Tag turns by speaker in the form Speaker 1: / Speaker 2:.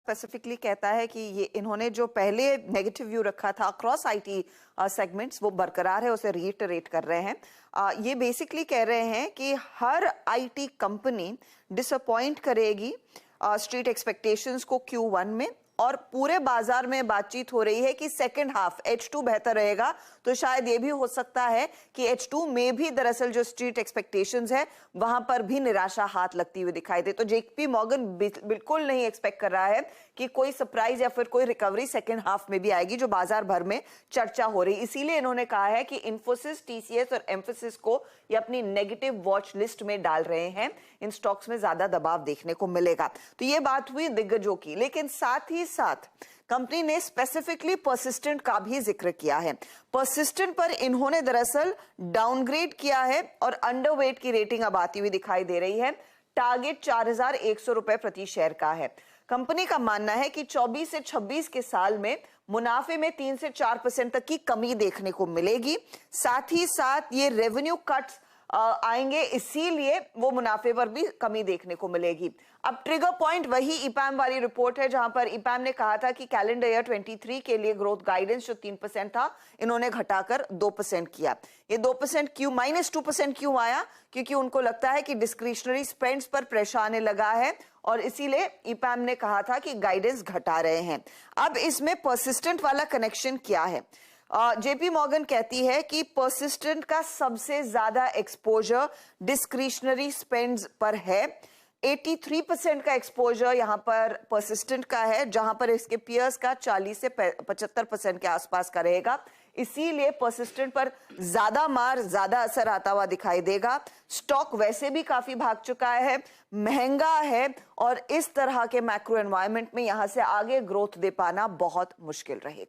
Speaker 1: Specifically कहता है कि ये इन्होंने जो पहले नेगेटिव व्यू रखा था अक्रॉस आईटी सेगमेंट्स वो बरकरार है, उसे रीइटरेट कर रहे हैं। ये बेसिकली कह रहे हैं कि हर आईटी कंपनी डिसअपॉइंट करेगी स्ट्रीट एक्सपेक्टेशंस को Q1 में, और पूरे बाजार में बातचीत हो रही है कि सेकंड हाफ H2 बेहतर रहेगा। तो शायद ये भी हो सकता है कि H2 में भी दरअसल जो स्ट्रीट एक्सपेक्टेशंस है वहां पर भी निराशा हाथ लगती हुई दिखाई दे। तो JP मॉर्गन बिल्कुल नहीं एक्सपेक्ट कर रहा है कि कोई सरप्राइज या फिर कोई रिकवरी सेकंड हाफ में भी आएगी, जो बाजार भर में चर्चा हो रही। इसीलिए इन्होंने कहा है कि इंफोसिस, TCS और एम्फोसिस को ये अपनी नेगेटिव वॉच लिस्ट में डाल रहे हैं। इन स्टॉक्स में ज्यादा दबाव देखने को मिलेगा। तो ये बात हुई दिग्गजों की, लेकिन साथ ही साथ कंपनी ने स्पेसिफिकली परसिस्टेंट का भी जिक्र किया है। परसिस्टेंट पर इन्होंने दरअसल डाउनग्रेड किया है और अंडरवेट की रेटिंग अब आती हुई दिखाई दे रही है। टारगेट 4,100 रुपए प्रति शेयर का है। कंपनी का मानना है कि 24 से 26 के साल में मुनाफे में 3 से 4% तक की कमी देखने को मिलेगी। साथ ही साथ ये रेवेन्यू कट्स आएंगे, इसीलिए वो मुनाफे पर भी कमी देखने को मिलेगी। अब ट्रिगर पॉइंट वही ईपैम वाली रिपोर्ट है, जहां पर ईपैम ने कहा था कि कैलेंडर ईयर 23 के लिए ग्रोथ गाइडेंस जो 3% था, इन्होंने घटाकर 2% किया। ये 2% क्यों, -2% क्यों आया? क्योंकि उनको लगता है कि डिस्क्रिशनरी स्पेंड्स पर प्रेशर आने लगा है, और इसीलिए ईपैम ने कहा था कि गाइडेंस घटा रहे हैं। अब इसमें परसिस्टेंट वाला कनेक्शन क्या है? JP मॉर्गन कहती है कि परसिस्टेंट का सबसे ज्यादा एक्सपोजर डिस्क्रिशनरी स्पेंड्स पर है। 83% का एक्सपोजर यहां पर परसिस्टेंट का है, जहां पर इसके पियर्स का 40 से 75% के आसपास का रहेगा। इसीलिए परसिस्टेंट पर ज्यादा मार, ज्यादा असर आता हुआ दिखाई देगा। स्टॉक वैसे भी काफी भाग चुका है, महंगा है, और इस तरह के मैक्रो एनवायरनमेंट में यहां से आगे ग्रोथ दे पाना बहुत मुश्किल रहेगा।